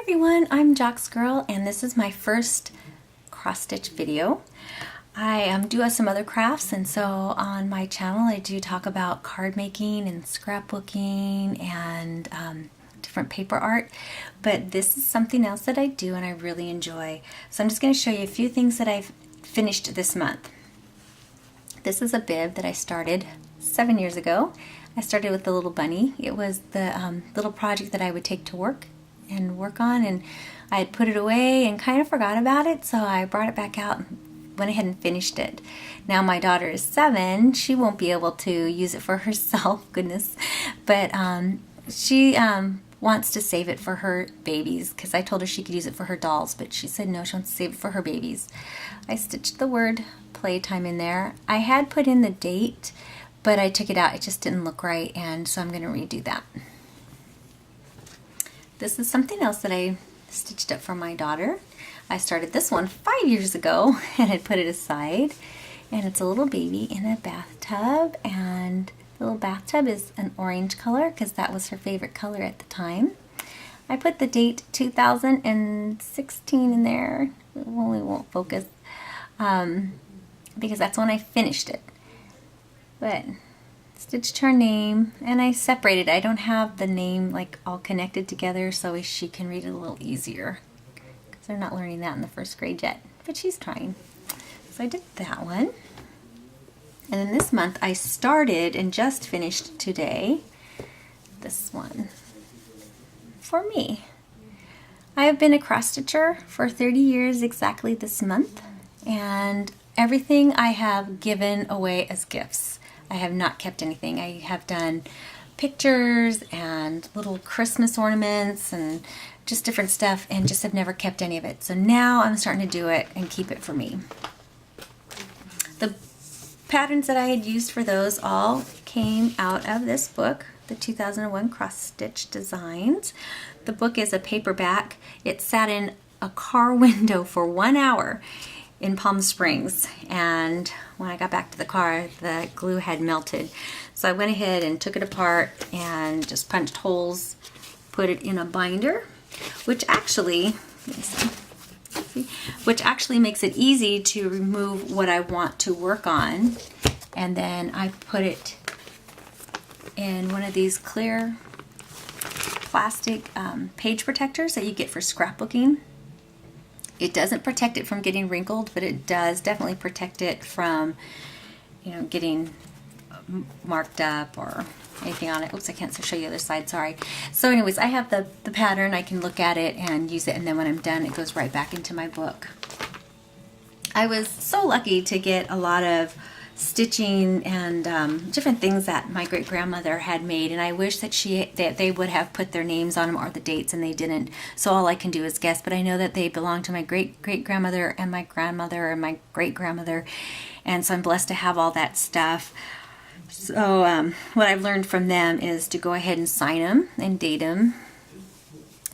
everyone, I'm Jock's Girl and this is my first cross stitch video. I do some other crafts, and so on my channel I do talk about card making and scrapbooking and different paper art, but this is something else that I do and I really enjoy. So I'm just going to show you a few things that I've finished this month. This is a bib that I started 7 years ago. I started with the little bunny. It was the little project that I would take to work on, and I had put it away and kind of forgot about it, so I brought it back out and went ahead and finished it. Now my daughter is 7. She won't be able to use it for herself, goodness, but she wants to save it for her babies, because I told her she could use it for her dolls, but she said no, she wants to save it for her babies. I stitched the word playtime in there. I had put in the date, but I took it out. It just didn't look right, and so I'm going to redo that. This is something else that I stitched up for my daughter. I started this one 5 years ago and I put it aside, and it's a little baby in a bathtub, and the little bathtub is an orange color because that was her favorite color at the time. I put the date 2016 in there. It only won't focus because that's when I finished it. But stitched her name, and I separated. I don't have the name like all connected together, so she can read it a little easier, because they're not learning that in the first grade yet, but she's trying. So I did that one. And then this month I started and just finished today this one for me. I have been a cross stitcher for 30 years exactly this month, and everything I have given away as gifts. I have not kept anything. I have done pictures and little Christmas ornaments and just different stuff, and just have never kept any of it. So now I'm starting to do it and keep it for me. The patterns that I had used for those all came out of this book, the 2001 Cross Stitch Designs. The book is a paperback. It sat in a car window for 1 hour in Palm Springs, and when I got back to the car, the glue had melted. So I went ahead and took it apart and just punched holes, put it in a binder, which actually, makes it easy to remove what I want to work on. And then I put it in one of these clear plastic page protectors that you get for scrapbooking. It doesn't protect it from getting wrinkled, but it does definitely protect it from, getting marked up or anything on it. Oops, I can't show you the other side, sorry. So anyways, I have the pattern. I can look at it and use it, and then when I'm done, it goes right back into my book. I was so lucky to get a lot of stitching and different things that my great-grandmother had made, and I wish that they would have put their names on them or the dates, and they didn't, so all I can do is guess. But I know that they belong to my great-great-grandmother and my grandmother and my great-grandmother, and so I'm blessed to have all that stuff. So what I've learned from them is to go ahead and sign them and date them,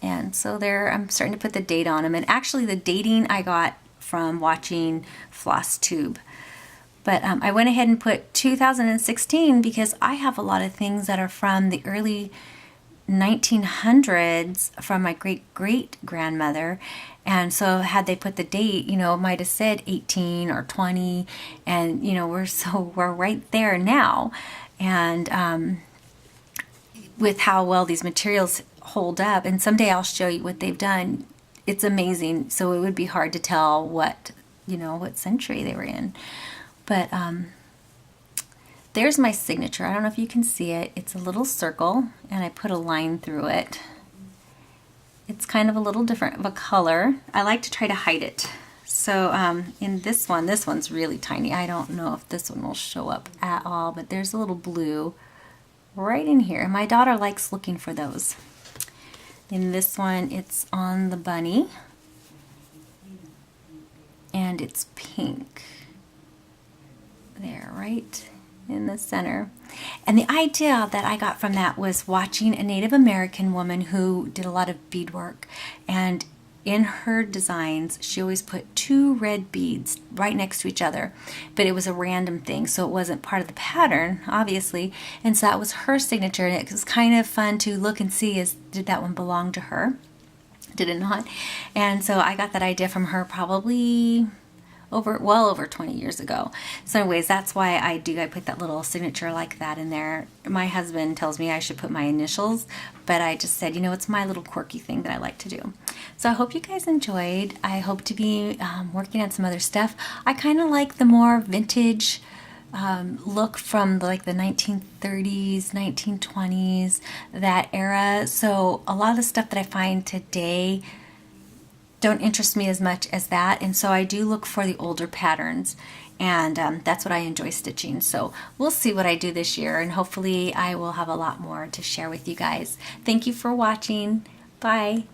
and so there I'm starting to put the date on them. And actually the dating I got from watching FlossTube. But I went ahead and put 2016 because I have a lot of things that are from the early 1900s from my great-great-grandmother. And so had they put the date, it might have said 18 or 20. And, we're right there now. And with how well these materials hold up, and someday I'll show you what they've done. It's amazing. So it would be hard to tell what century they were in. But there's my signature. I don't know if you can see it. It's a little circle, and I put a line through it. It's kind of a little different of a color. I like to try to hide it. So in this one's really tiny. I don't know if this one will show up at all, but there's a little blue right in here. And my daughter likes looking for those. In this one, it's on the bunny, and it's pink. There, right in the center. And the idea that I got from that was watching a Native American woman who did a lot of beadwork, and in her designs she always put 2 red beads right next to each other, but it was a random thing, so it wasn't part of the pattern, obviously, and so that was her signature, and it was kind of fun to look and see, did that one belong to her. did it not? And so I got that idea from her probably well over 20 years ago. So anyways, that's why I put that little signature like that in there. My husband tells me I should put my initials, but I just said, it's my little quirky thing that I like to do. So I hope you guys enjoyed. I hope to be working on some other stuff. I kind of like the more vintage look from like the 1930s, 1920s, that era. So a lot of the stuff that I find today don't interest me as much as that, and so I do look for the older patterns, and that's what I enjoy stitching. So we'll see what I do this year, and hopefully I will have a lot more to share with you guys. Thank you for watching. Bye.